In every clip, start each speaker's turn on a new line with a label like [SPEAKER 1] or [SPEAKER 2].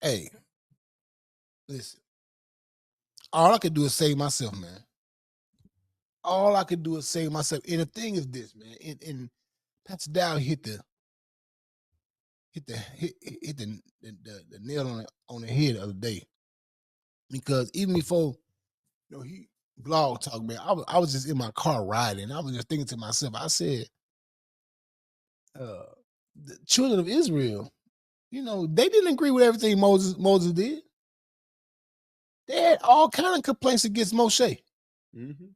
[SPEAKER 1] Hey, listen. All I could do is save myself, man. All I could do is save myself. And the thing is this, man. And Pastor Dow hit the nail on the head the other day. Because even before he blog talk, man, I was just in my car riding. I was just thinking to myself, I said, the children of Israel, they didn't agree with everything Moses did. They had all kind of complaints against Moshe.
[SPEAKER 2] Mm-hmm.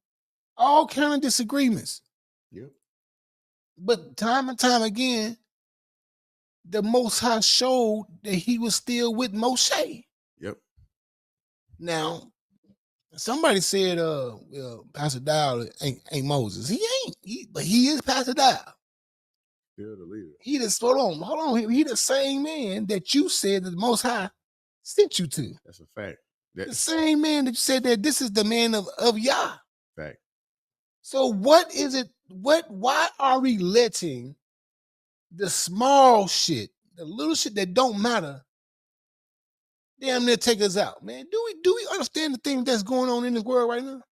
[SPEAKER 1] All kind of disagreements.
[SPEAKER 2] Yep.
[SPEAKER 1] But time and time again, the Most High showed that he was still with Moshe.
[SPEAKER 2] Yep.
[SPEAKER 1] Now, somebody said, Pastor Dow ain't Moses. He ain't. But he is Pastor Dow.
[SPEAKER 2] Still the leader.
[SPEAKER 1] He just, hold on. He the same man that you said that the Most High sent you to.
[SPEAKER 2] That's a fact.
[SPEAKER 1] The same man that you said that this is the man of Yah.
[SPEAKER 2] Fact.
[SPEAKER 1] So what is it? Why are we letting the small shit, the little shit that don't matter, damn near take us out, man? Do we understand the thing that's going on in this world right now?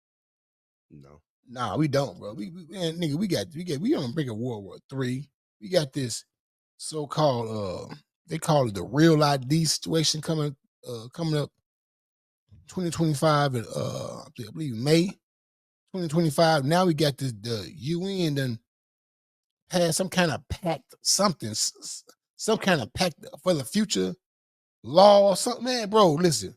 [SPEAKER 2] No.
[SPEAKER 1] Nah, we don't, bro. We on the brink of World War III. We got this so-called they call it the real ID situation coming up 2025 and I believe May 2025. Now we got this the UN done passed some kind of pact, some kind of pact for the future law or something, man. Bro, listen,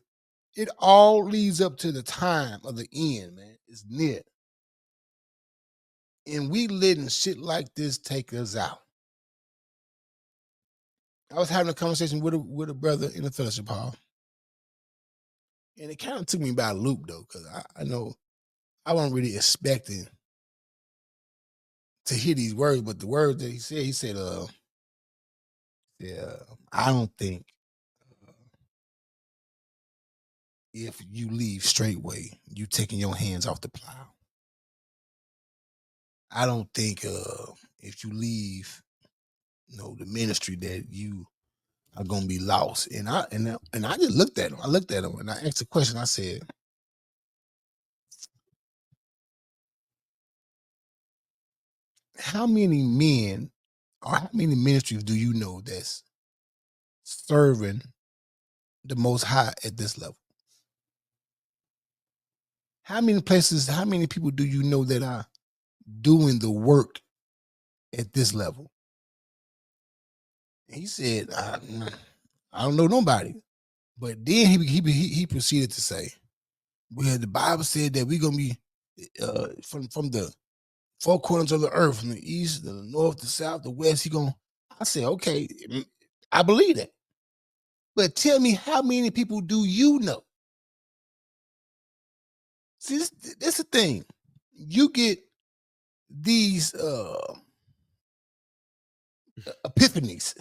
[SPEAKER 1] it all leads up to the time of the end, man. It's near. And we letting shit like this take us out. I was having a conversation with a brother in the fellowship hall. And it kind of took me by a loop, though, because I know I wasn't really expecting to hear these words, but the words that he said, I don't think if you leave Straitway, you taking your hands off the plow. I don't think if you leave, the ministry that you are gonna be lost. And I just looked at him. I looked at him and I asked a question. I said, how many men or how many ministries do you know that's serving the Most High at this level? How many places, how many people do you know that are doing the work at this level? And he said, I don't know nobody. But then he proceeded to say, well, the Bible said that we're gonna be from the four corners of the earth, from the east, the north, the south, the west. I said, okay, I believe that. But tell me, how many people do you know? See, this is the thing. You get these epiphanies.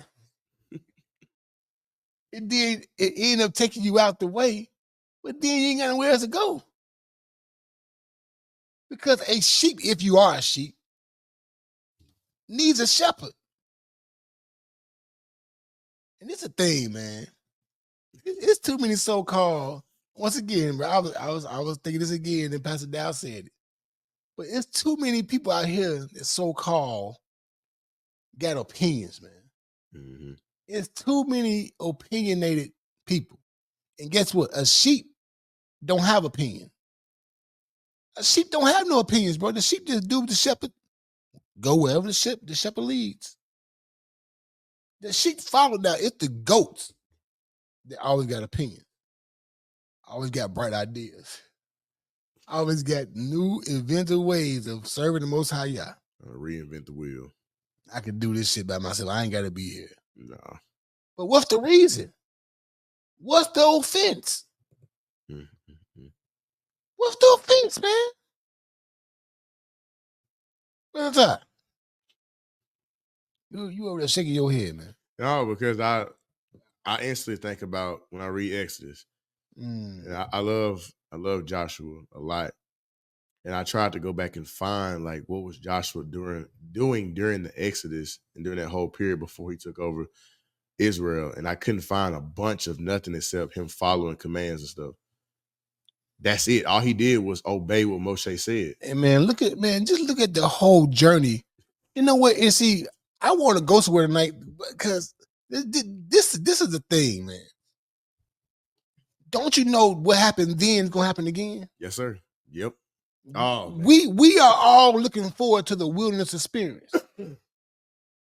[SPEAKER 1] And then it end up taking you out the way, but then you ain't got nowhere else to go. Because a sheep, if you are a sheep, needs a shepherd. And it's a thing, man. It's too many so-called. Once again, bro, I was thinking this again, and Pastor Dow said it. But it's too many people out here that so-called got opinions, man.
[SPEAKER 2] Mm-hmm.
[SPEAKER 1] It's too many opinionated people. And guess what? A sheep don't have opinion. A sheep don't have no opinions, bro. The sheep just do what the shepherd go wherever the shepherd leads. The sheep follow now. It's the goats that always got opinions. Always got bright ideas. Always got new inventive ways of serving the Most High Yah.
[SPEAKER 2] Reinvent the wheel.
[SPEAKER 1] I could do this shit by myself. I ain't got to be here.
[SPEAKER 2] No.
[SPEAKER 1] But what's the reason? What's the offense?
[SPEAKER 2] Mm-hmm.
[SPEAKER 1] What's the offense, man? What's that? You over there shaking your head, man.
[SPEAKER 2] No, because I instantly think about when I read Exodus. And I love Joshua a lot. And I tried to go back and find like what was Joshua doing during the Exodus and during that whole period before he took over Israel, and I couldn't find a bunch of nothing except him following commands and stuff. That's it. All he did was obey what Moshe said.
[SPEAKER 1] And man, just look at the whole journey. You know what? And see, I want to go somewhere tonight because this is the thing, man. Don't you know what happened then is gonna happen again?
[SPEAKER 2] Yes, sir. Yep. Oh, man.
[SPEAKER 1] We are all looking forward to the wilderness experience.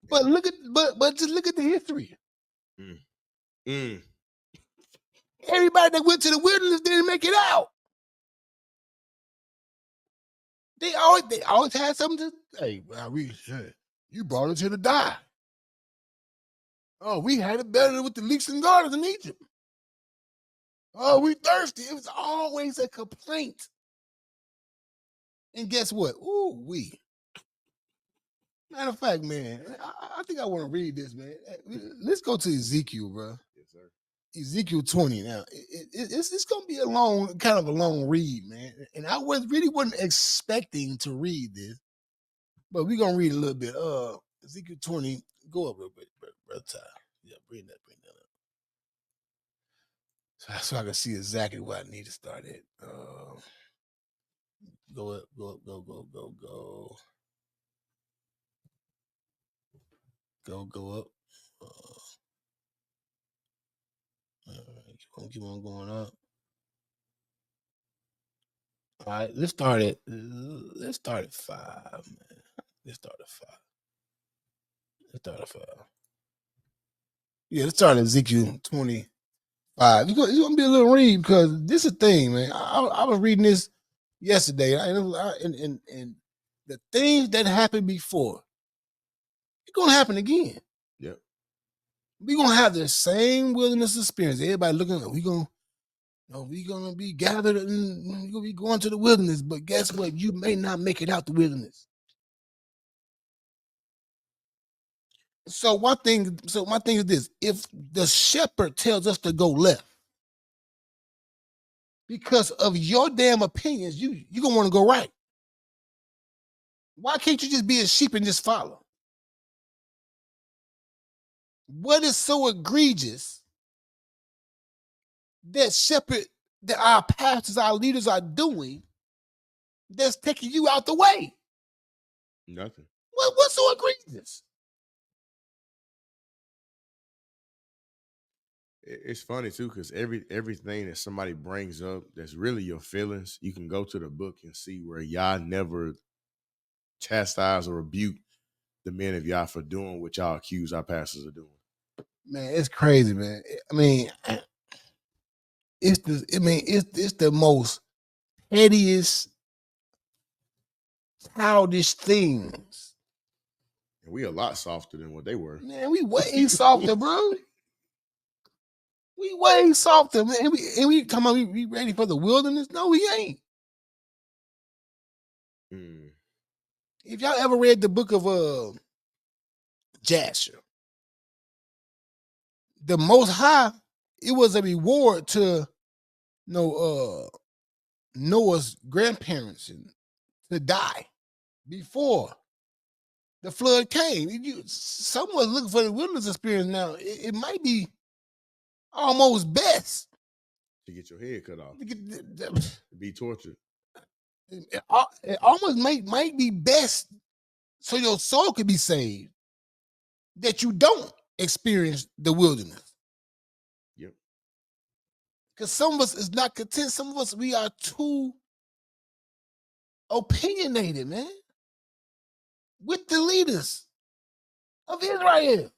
[SPEAKER 1] But just look at the history. Everybody that went to the wilderness didn't make it out. They always had something to say. Well, you brought us here to die. Oh, we had it better with the leeks and gardens in Egypt. Oh, we thirsty. It was always a complaint. And guess what? Ooh, matter of fact, man, I think I want to read this, man. Let's go to Ezekiel, bro.
[SPEAKER 2] Yes, sir.
[SPEAKER 1] Ezekiel 20. Now, it's going to be a long read, man. And I really wasn't expecting to read this, but we're going to read a little bit. Ezekiel 20. Go up a little bit, brother Ty. Yeah, bring that up. So I can see exactly what I need to start at. Go up. Go up. Keep on going up. All right, let's start at 5, man. Let's start at 5. Yeah, let's start at Ezekiel 25. It's gonna be a little read because this is a thing, man. I was reading this yesterday, and the things that happened before, it's gonna happen again.
[SPEAKER 2] Yep.
[SPEAKER 1] We're gonna have the same wilderness experience. Everybody looking, we're gonna be gathered and we're gonna be going to the wilderness. But guess what? You may not make it out the wilderness. So my thing is this: if the shepherd tells us to go left because of your damn opinions, you're gonna want to go right. Why can't you just be a sheep and just follow? What is so egregious that our pastors, our leaders are doing that's taking you out the way?
[SPEAKER 2] Nothing.
[SPEAKER 1] What's so egregious?
[SPEAKER 2] It's funny too, because everything that somebody brings up that's really your feelings, you can go to the book and see where y'all never chastise or rebuke the men of y'all for doing what y'all accuse our pastors of doing.
[SPEAKER 1] Man, it's crazy, man. I mean, it's the most pettiest, childish things.
[SPEAKER 2] And we a lot softer than what they were.
[SPEAKER 1] Man, we way softer, bro. We way softer, man. And we come on, we ready for the wilderness? No, we ain't. If y'all ever read the book of Jasher, the Most High, it was a reward to Noah's grandparents to die before the flood came. Someone's looking for the wilderness experience now. It might be almost best
[SPEAKER 2] to get your head cut off, to be tortured.
[SPEAKER 1] It almost might be best so your soul could be saved that you don't experience the wilderness.
[SPEAKER 2] Yep.
[SPEAKER 1] Because some of us is not content. Some of us, we are too opinionated, man, with the leaders of Israel.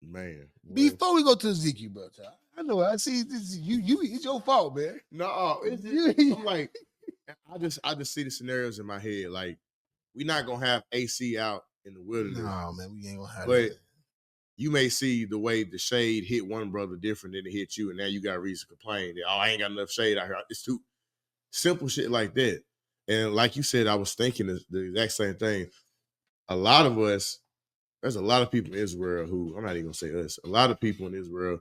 [SPEAKER 2] Man.
[SPEAKER 1] Before we go to Ezekiel, bro, I know I see this. It's your fault, man.
[SPEAKER 2] No, I'm like, I just see the scenarios in my head. Like, we're not gonna have AC out in the wilderness.
[SPEAKER 1] No, man, we ain't gonna have
[SPEAKER 2] but
[SPEAKER 1] that.
[SPEAKER 2] You may see the way the shade hit one brother different than it hit you, and now you got reason to complain that, oh, I ain't got enough shade out here. It's too simple shit like that. And like you said, I was thinking the exact same thing. A lot of us, there's a lot of people in Israel who, I'm not even gonna say us, a lot of people in Israel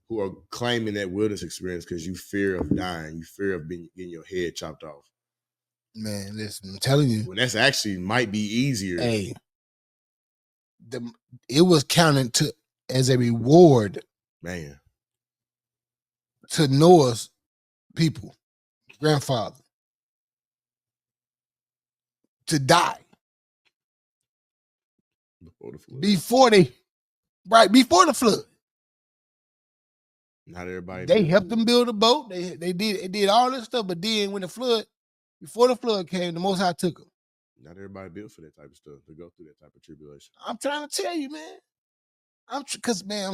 [SPEAKER 2] who are claiming that wilderness experience because you fear of dying, you fear of getting your head chopped off.
[SPEAKER 1] Man, listen, I'm telling you.
[SPEAKER 2] When that's actually might be easier.
[SPEAKER 1] Hey, it was counted as a reward,
[SPEAKER 2] man,
[SPEAKER 1] to Noah's people, grandfather, to die
[SPEAKER 2] before the flood.
[SPEAKER 1] Before the flood.
[SPEAKER 2] Not everybody.
[SPEAKER 1] They helped them build a boat. They did all this stuff, but then when before the flood came, the Most High took them.
[SPEAKER 2] Not everybody built for that type of stuff, to go through that type of tribulation.
[SPEAKER 1] I'm trying to tell you, man. I'm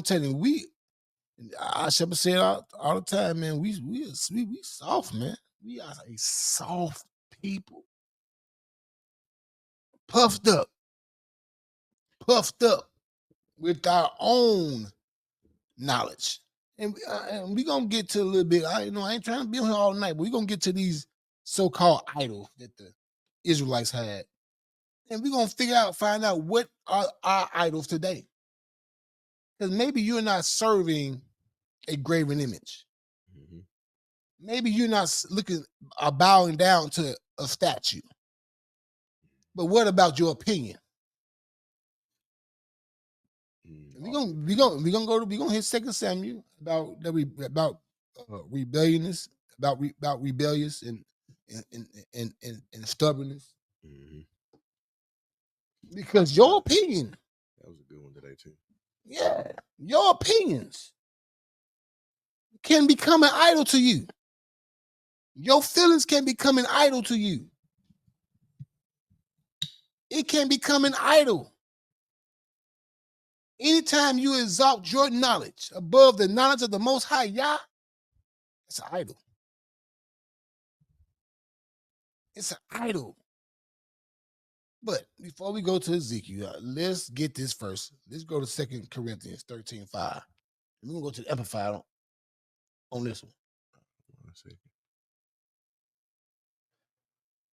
[SPEAKER 1] telling you, I should say it all the time, man. We soft, man. We are a soft people, puffed up with our own knowledge, and we gonna get to a little bit. I ain't trying to be on here all night, but we gonna get to these so-called idols that the Israelites had, and we gonna find out what are our idols today. Because maybe you're not serving a graven image.
[SPEAKER 2] Mm-hmm.
[SPEAKER 1] Maybe you're not bowing down to a statue. But what about your opinion? We're gonna hit 2 Samuel about rebelliousness, about rebellious and stubbornness.
[SPEAKER 2] Mm-hmm.
[SPEAKER 1] Because your opinion,
[SPEAKER 2] that was a good one today too.
[SPEAKER 1] Yeah, your opinions can become an idol to you. Your feelings can become an idol to you. It can become an idol. Anytime you exalt your knowledge above the knowledge of the Most High Yah, it's an idol. It's an idol. But before we go to Ezekiel, let's get this first. Let's go to 2 Corinthians 13:5. We're going to go to the Amplified on this one.
[SPEAKER 2] 1 second.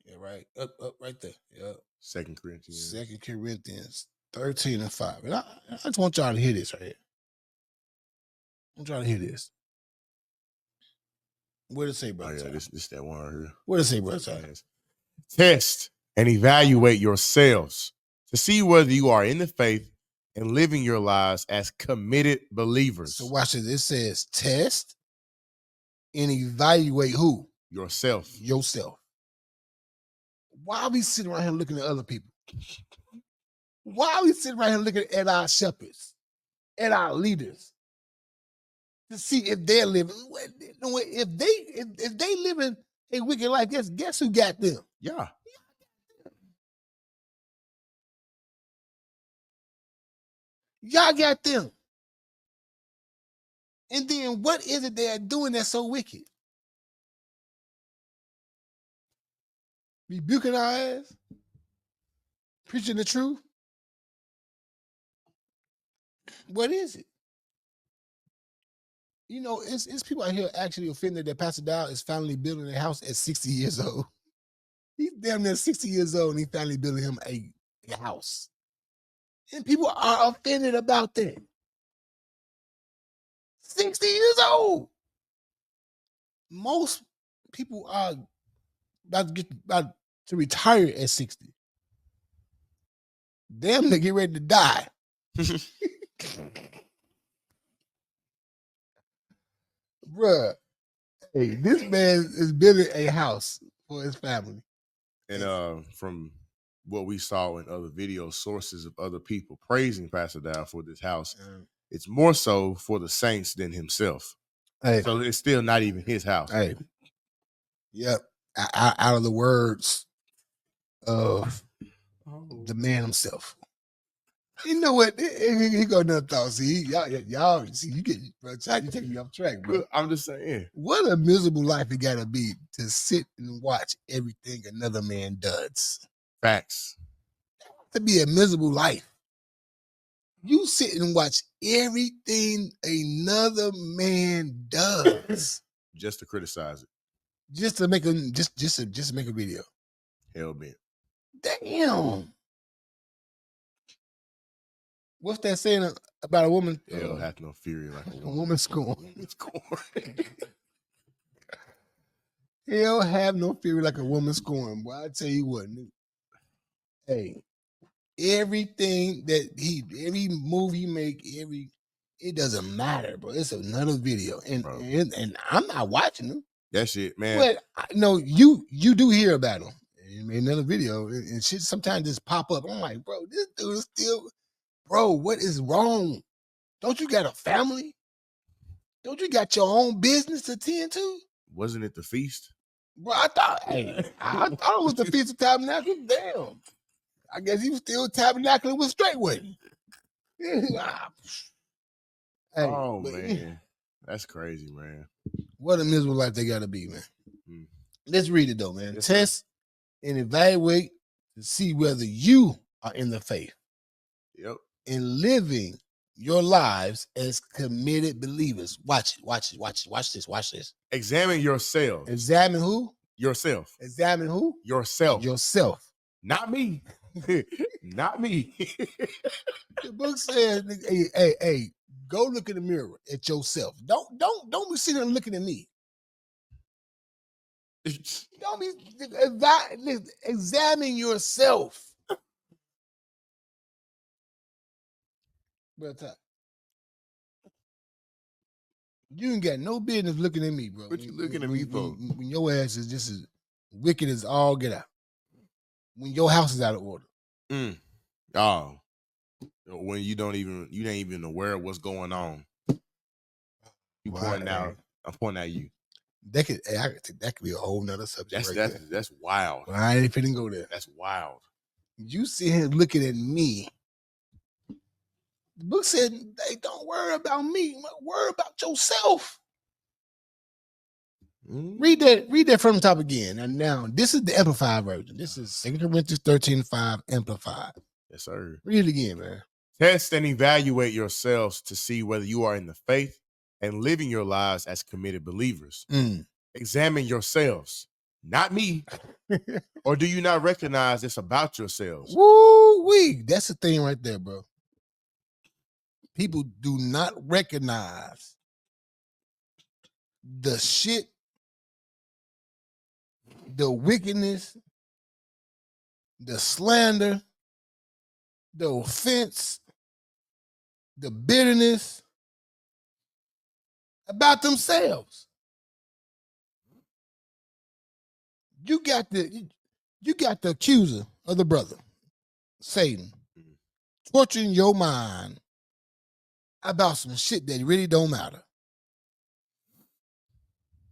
[SPEAKER 1] Yeah, right. Up right there. Yeah.
[SPEAKER 2] 2 Corinthians.
[SPEAKER 1] 2 Corinthians 13:5. And I just want y'all to hear this right here. I want y'all to hear this. What did it say, brother?
[SPEAKER 2] Oh, yeah, this that one right here.
[SPEAKER 1] What did it say, brother?
[SPEAKER 2] Test and evaluate yourselves to see whether you are in the faith and living your lives as committed believers.
[SPEAKER 1] So watch this. It says test and evaluate who?
[SPEAKER 2] Yourself.
[SPEAKER 1] Why are we sitting around here looking at other people? Why are we sitting around here looking at our shepherds, at our leaders, to see if they're living? If they living a wicked life, guess who got them?
[SPEAKER 2] Yeah.
[SPEAKER 1] Y'all got them. And then what is it they're doing that's so wicked? Rebuking our ass? Preaching the truth? What is it? You know, it's people out here actually offended that Pastor Dow is finally building a house at 60 years old. He's damn near 60 years old and he finally building him a house. And people are offended about that. 60 years old. Most people are about to retire at 60. Damn, they get ready to die. Bruh, hey, this man is building a house for his family.
[SPEAKER 2] And from what we saw in other video sources of other people praising Pastor Dow for this house, it's more so for the saints than himself.
[SPEAKER 1] Hey.
[SPEAKER 2] So it's still not even his house.
[SPEAKER 1] Hey, yep. Out of the words of the man himself. You know what? He got another thought. See, y'all see, you taking me off track, bro.
[SPEAKER 2] I'm just saying.
[SPEAKER 1] What a miserable life it gotta be to sit and watch everything another man does.
[SPEAKER 2] Facts.
[SPEAKER 1] To be a miserable life. You sit and watch everything another man does.
[SPEAKER 2] Just to criticize it.
[SPEAKER 1] Just to make to make a video.
[SPEAKER 2] Hell bent.
[SPEAKER 1] Damn. What's that saying about a woman?
[SPEAKER 2] Hell hath no fury like a
[SPEAKER 1] woman scorned. Hell have no fury like a woman scorned. Boy, I tell you what. Hey, everything that every move he make, it doesn't matter, bro. It's another video, and I'm not watching them.
[SPEAKER 2] That shit, man.
[SPEAKER 1] But no, you do hear about him. He made another video, and shit sometimes just pop up. I'm like, bro, this dude is still, bro. What is wrong? Don't you got a family? Don't you got your own business to tend to?
[SPEAKER 2] Wasn't it the feast?
[SPEAKER 1] Bro, I thought it was the Feast of Tabernacles. Damn. I guess he was still tabernacling with Straitway.
[SPEAKER 2] Man. That's crazy, man.
[SPEAKER 1] What a miserable life they gotta be, man.
[SPEAKER 2] Hmm.
[SPEAKER 1] Let's read it though, man.
[SPEAKER 2] Yes,
[SPEAKER 1] Test and evaluate to see whether you are in the faith.
[SPEAKER 2] Yep.
[SPEAKER 1] And living your lives as committed believers. Watch this.
[SPEAKER 2] Examine yourself.
[SPEAKER 1] Examine who?
[SPEAKER 2] Yourself.
[SPEAKER 1] Examine who?
[SPEAKER 2] Yourself.
[SPEAKER 1] Yourself.
[SPEAKER 2] Not me. Not me.
[SPEAKER 1] The book says, hey, go look in the mirror at yourself. Don't be sitting there looking at me. Don't be examine yourself. Brother, you ain't got no business looking at me, bro.
[SPEAKER 2] What you looking at me for?
[SPEAKER 1] When your ass is just as wicked as all get out. When your house is out of order.
[SPEAKER 2] Oh. When you ain't even aware of what's going on. You pointing out. I'm pointing at you.
[SPEAKER 1] That could be a whole nother subject.
[SPEAKER 2] That's wild.
[SPEAKER 1] Well, I ain't finna go there.
[SPEAKER 2] That's wild.
[SPEAKER 1] You see him looking at me. The book said, "Hey, don't worry about me. Worry about yourself." Read that from the top again. And now this is the Amplified version. This is 2 Corinthians 13:5 Amplified.
[SPEAKER 2] Yes, sir.
[SPEAKER 1] Read it again, man.
[SPEAKER 2] Test and evaluate yourselves to see whether you are in the faith and living your lives as committed believers. Examine yourselves, not me. Or do you not recognize it's about yourselves?
[SPEAKER 1] Woo-wee. That's the thing right there, bro. People do not recognize the shit, the wickedness, the slander, the offense, the bitterness about themselves. You got the accuser of the brother, Satan, torturing your mind about some shit that really don't matter.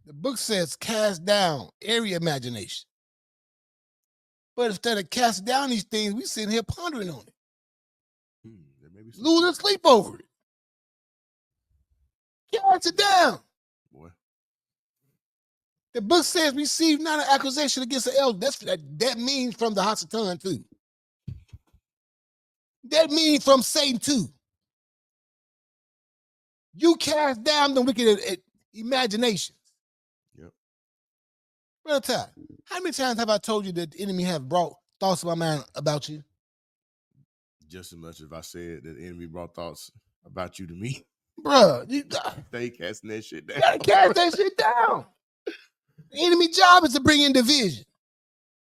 [SPEAKER 1] The book says cast down every imagination. But instead of casting down these things, we sitting here pondering on it. Losing sleep over it. Cast it down.
[SPEAKER 2] Boy.
[SPEAKER 1] The book says receive not an accusation against the elder. That means from the Hasatan too. That means from Satan too. You cast down the wicked imaginations.
[SPEAKER 2] Yep.
[SPEAKER 1] Brother Ty, how many times have I told you that the enemy have brought thoughts to my mind about you?
[SPEAKER 2] Just as much as I said that the enemy brought thoughts about you to me.
[SPEAKER 1] Bruh,
[SPEAKER 2] they casting that shit down.
[SPEAKER 1] You gotta cast that shit down. The enemy job is to bring in division.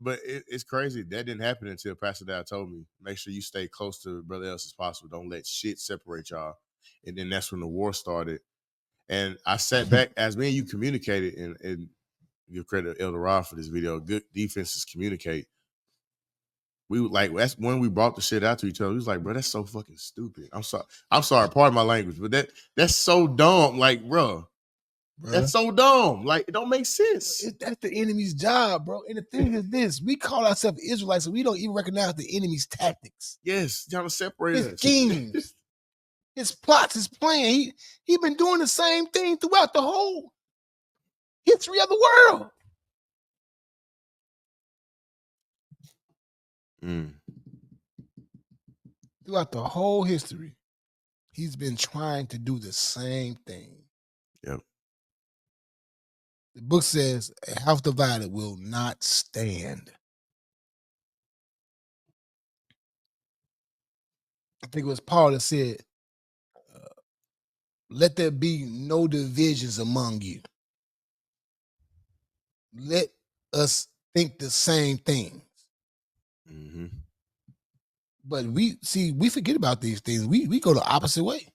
[SPEAKER 2] But it's crazy. That didn't happen until Pastor Dow told me, make sure you stay close to brother else as possible. Don't let shit separate y'all. And then that's when the war started. And I sat back as me and you communicated, and give credit to Elder Rod for this video. Good defenses communicate. We would like, that's when we brought the shit out to each other. We was like, bro, that's so fucking stupid. I'm sorry, pardon my language, but that's so dumb. Like, bro, that's so dumb. Like, it don't make sense.
[SPEAKER 1] That's the enemy's job, bro. And the thing is this, we call ourselves Israelites, and we don't even recognize the enemy's tactics.
[SPEAKER 2] Yes, trying to separate
[SPEAKER 1] his
[SPEAKER 2] us.
[SPEAKER 1] schemes, his plots, his plan. He been doing the same thing throughout the whole history of the world. Throughout the whole history, he's been trying to do the same thing.
[SPEAKER 2] Yep.
[SPEAKER 1] The book says a house divided will not stand. I think it was Paul that said, let there be no divisions among you. Let us think the same things. But we forget about these things. We go the opposite way.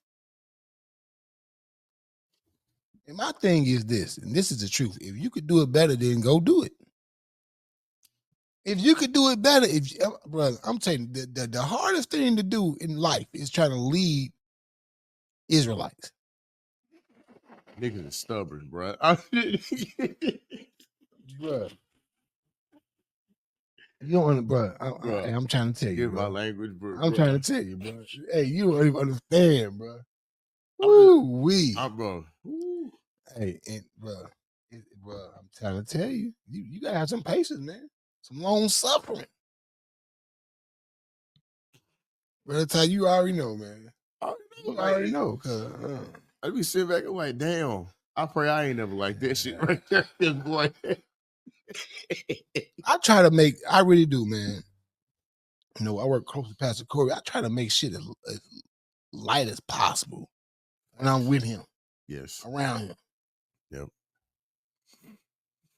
[SPEAKER 1] And my thing is this, and this is the truth. If you could do it better, then go do it. If you could do it better, brother, I'm telling you, the hardest thing to do in life is trying to lead Israelites.
[SPEAKER 2] Niggas is stubborn, bro.
[SPEAKER 1] Bro. You don't, bro. I'm trying to tell you,
[SPEAKER 2] Get my
[SPEAKER 1] bro.
[SPEAKER 2] language, bro.
[SPEAKER 1] I'm trying to tell you, bro. Hey, you don't even understand, bro. Woo-wee.
[SPEAKER 2] Bro. Woo.
[SPEAKER 1] Hey, and bro, I'm trying to tell you, you gotta have some patience, man. Some long suffering. Brother Ty, you already know, man. You already know, cause
[SPEAKER 2] I be sitting back and like, damn. I pray I ain't never like that shit right there, boy.
[SPEAKER 1] I really do, man. You know, I work close to Pastor Corey. I try to make shit as light as possible when I'm with him.
[SPEAKER 2] Yes.
[SPEAKER 1] Around him.
[SPEAKER 2] Yep.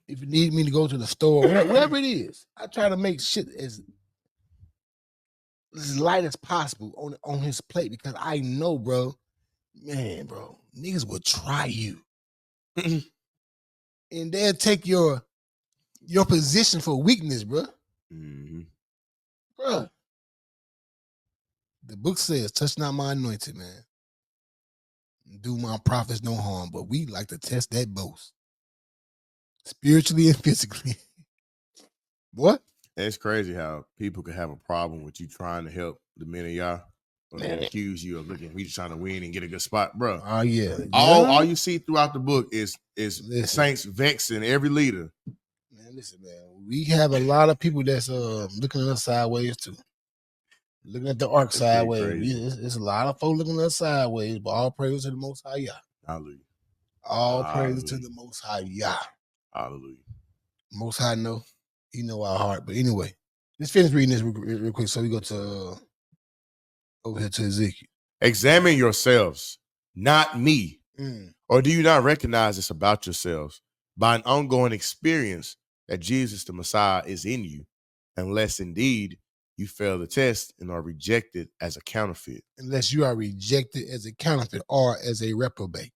[SPEAKER 1] If you need me to go to the store, whatever it is, I try to make shit as light as possible on his plate because I know, bro, niggas will try you. And they'll take your position for weakness, bro.
[SPEAKER 2] Mm-hmm.
[SPEAKER 1] Bro. The book says, touch not my anointed, man. Do my prophets no harm, but we like to test that boast. Spiritually and physically. What?
[SPEAKER 2] It's crazy how people can have a problem with you trying to help the men of y'all. Or they accuse you of looking, we just trying to win and get a good spot, bro.
[SPEAKER 1] Oh yeah.
[SPEAKER 2] All you see throughout the book is saints vexing every leader.
[SPEAKER 1] Man, listen, man. We have a lot of people that's looking at us sideways too. Looking at the ark sideways. It's a lot of folks looking at us sideways, but all praise to the Most High Yah.
[SPEAKER 2] Hallelujah.
[SPEAKER 1] All praise to the Most High Yah.
[SPEAKER 2] Hallelujah.
[SPEAKER 1] Most High know. He know our heart. But anyway, let's finish reading this real quick so we go to over here to Ezekiel.
[SPEAKER 2] Examine yourselves, not me. Or do you not recognize this about yourselves by an ongoing experience that Jesus the Messiah is in you, unless indeed you fail the test and are rejected as a counterfeit?
[SPEAKER 1] Unless you are rejected as a counterfeit or as a reprobate.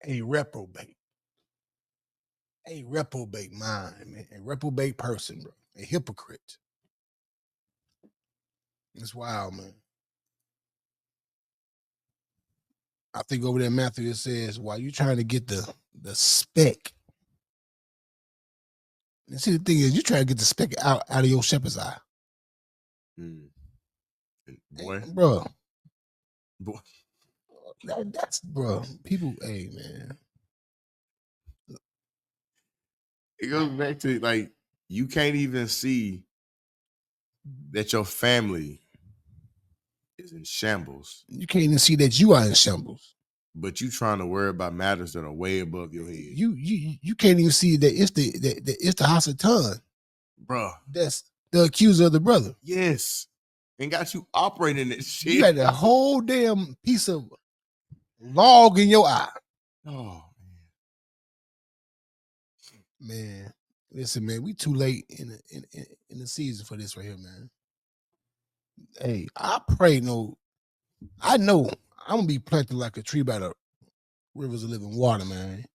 [SPEAKER 1] A reprobate. A reprobate mind, man. A reprobate person, bro. A hypocrite. It's wild, man. I think over there in Matthew it says, while you trying to get the speck. And see, the thing is, you trying to get the speck out of your shepherd's eye.
[SPEAKER 2] Boy.
[SPEAKER 1] Bro. That's, bro. People, hey, man.
[SPEAKER 2] It goes back to, like, you can't even see that your family is in shambles.
[SPEAKER 1] You can't even see that you are in shambles.
[SPEAKER 2] But you trying to worry about matters that are way above your head.
[SPEAKER 1] You can't even see that it's the Hasatan,
[SPEAKER 2] bro.
[SPEAKER 1] That's the accuser of the brother.
[SPEAKER 2] Yes, and got you operating that shit.
[SPEAKER 1] You got a whole damn piece of log in your eye.
[SPEAKER 2] Oh
[SPEAKER 1] man, listen, man, we too late in the season for this right here, man. Hey, I pray I know I'm gonna be planted like a tree by the rivers of living water, man.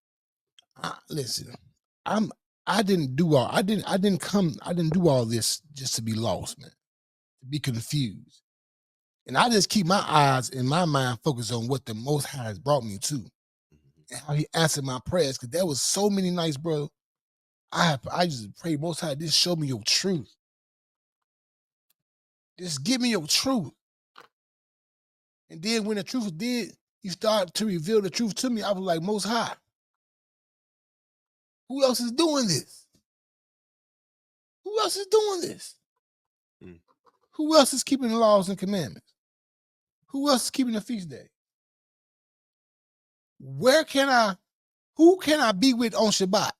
[SPEAKER 1] Listen, I didn't do all this just to be lost, man, to be confused. And I just keep my eyes and my mind focused on what the Most High has brought me to and how he answered my prayers. Because there was so many nights, bro. I just pray, Most High, just show me your truth. Just give me your truth. And then when the truth did, he started to reveal the truth to me. I was like, Most High, who else is doing this? Who else is doing this? Who else is keeping the laws and commandments? Who else is keeping the feast day? Who can I be with on Shabbat?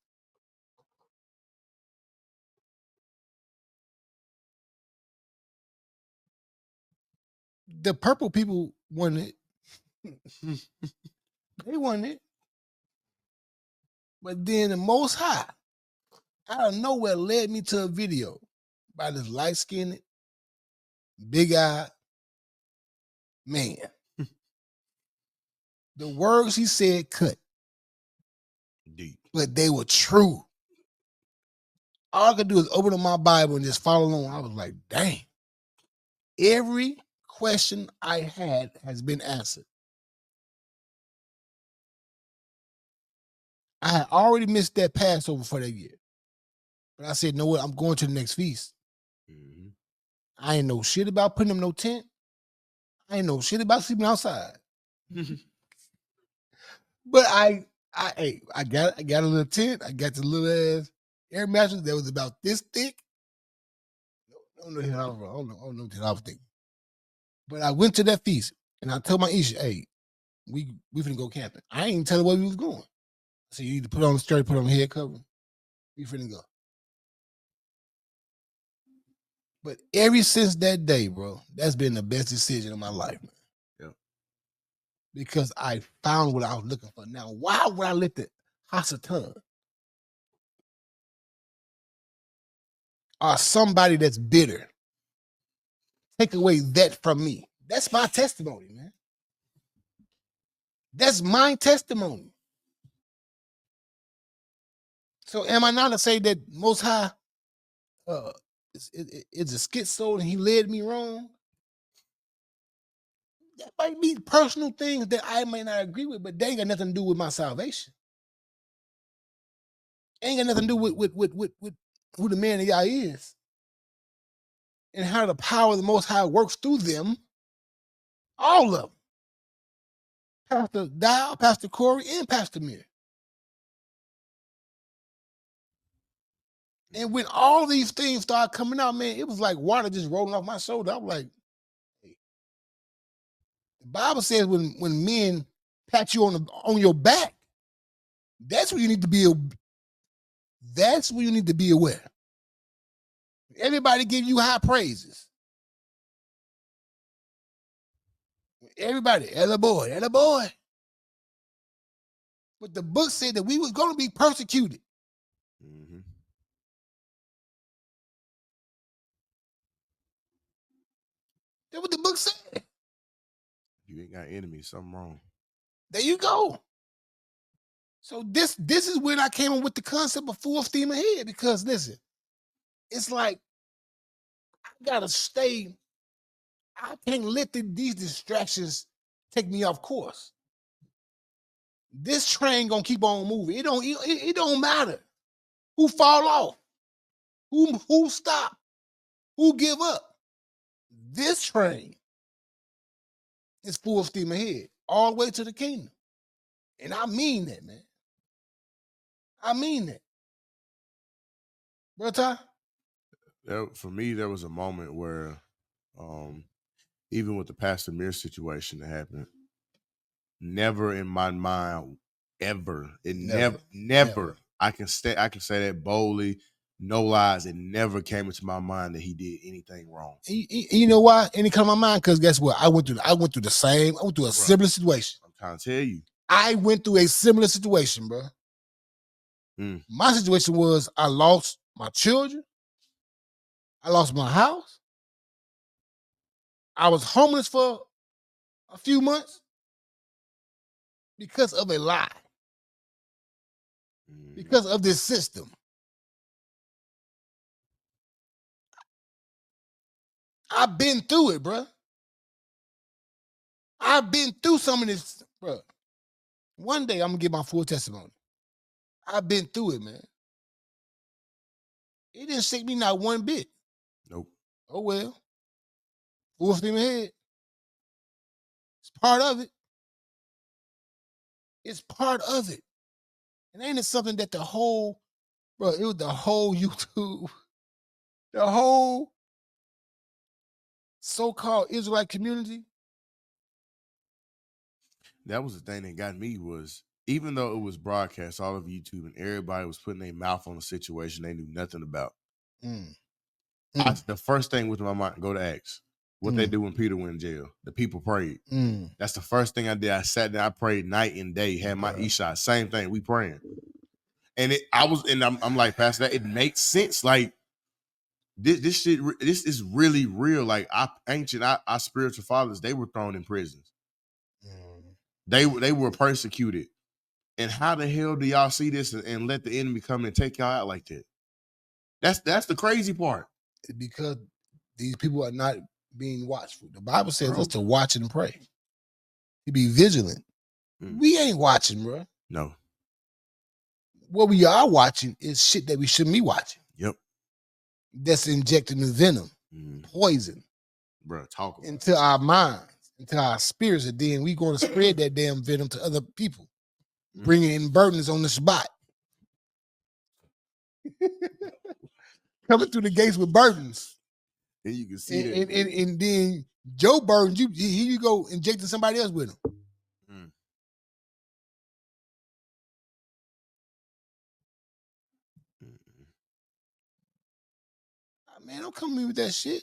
[SPEAKER 1] The purple people wanted it. They wanted it. But then the Most High out of nowhere led me to a video by this light-skinned, big-eyed man. The words he said cut.
[SPEAKER 2] Deep.
[SPEAKER 1] But they were true. All I could do is open up my Bible and just follow along. I was like, dang. Every question I had has been answered. I had already missed that Passover for that year. But I said, no what? I'm going to the next feast.
[SPEAKER 2] Mm-hmm.
[SPEAKER 1] I ain't know shit about putting up no tent. I ain't know shit about sleeping outside. But I got a little tent. I got the little ass air mattress that was about this thick. I don't know what I was thinking. But I went to that feast and I told my Isha, hey, we finna go camping. I ain't tell her where we was going. I said, you need to put on the skirt, put on the head cover. We finna go. But ever since that day, bro, that's been the best decision of my life, man.
[SPEAKER 2] Yeah.
[SPEAKER 1] Because I found what I was looking for. Now, why would I let the Hasatan or somebody that's bitter take away that from me? That's my testimony, man. That's my testimony. So am I not to say that Most High is a schizo and he led me wrong? That might be personal things that I may not agree with, but they ain't got nothing to do with my salvation. Ain't got nothing to do with who the man of Yah is and how the power of the Most High works through them. All of them. Pastor Dow, Pastor Corey, and Pastor Mir. And when all these things started coming out, man, it was like water just rolling off my shoulder. I was like, hey. The Bible says when men pat you on your back, that's where you need to be. That's where you need to be aware. Everybody give you high praises. Everybody, ella boy. But the book said that we was going to be persecuted.
[SPEAKER 2] Mm-hmm.
[SPEAKER 1] That's what the book said.
[SPEAKER 2] You ain't got enemies, something wrong.
[SPEAKER 1] There you go. So this is when I came up with the concept of full steam ahead, because listen, it's like I gotta stay. I can't let these distractions take me off course. This train gonna keep on moving. It don't matter who fall off, who stop, who give up. This train is full steam ahead, all the way to the kingdom. And I mean that, man. I mean that. Bro, Ty?
[SPEAKER 2] For me, there was a moment where, even with the Pastor Mir situation that happened, never in my mind, ever, never. I can say that boldly, no lies. It never came into my mind that he did anything wrong.
[SPEAKER 1] You know why? And it come to my mind because guess what? I went through a similar situation.
[SPEAKER 2] I'm trying to tell you.
[SPEAKER 1] I went through a similar situation, bro. My situation was I lost my children. I lost my house. I was homeless for a few months because of a lie. Because of this system. I've been through it, bro. I've been through some of this, bro. One day I'm gonna give my full testimony. I've been through it, man. It didn't shake me not one bit.
[SPEAKER 2] Nope.
[SPEAKER 1] Oh well. Full steam ahead. It's part of it. It's part of it. And ain't it something that it was the whole YouTube, the whole so-called Israelite community.
[SPEAKER 2] That was the thing that got me was, even though it was broadcast all over YouTube and everybody was putting their mouth on a situation they knew nothing about. The first thing was in my mind, go to Acts. What they do when Peter went in jail. The people prayed. That's the first thing I did. I sat there, I prayed night and day, had my Isha. Same thing, we praying. And I'm like, Pastor, that it makes sense. Like this shit, this is really real. Like our spiritual fathers, they were thrown in prisons. They were persecuted. And how the hell do y'all see this and let the enemy come and take y'all out like that? That's the crazy part.
[SPEAKER 1] Because these people are not being watchful. The Bible says us to watch and pray. To be vigilant. We ain't watching, bro.
[SPEAKER 2] No.
[SPEAKER 1] What we are watching is shit that we shouldn't be watching.
[SPEAKER 2] Yep.
[SPEAKER 1] That's injecting the venom, poison,
[SPEAKER 2] bro, talk
[SPEAKER 1] into our minds, into our spirits, and then we going to spread that damn venom to other people, bringing in burdens on the spot. Coming through the gates with burdens.
[SPEAKER 2] And you can see
[SPEAKER 1] that. And then Joe burdens, here you go injecting somebody else with him. Man, don't come to me with that shit.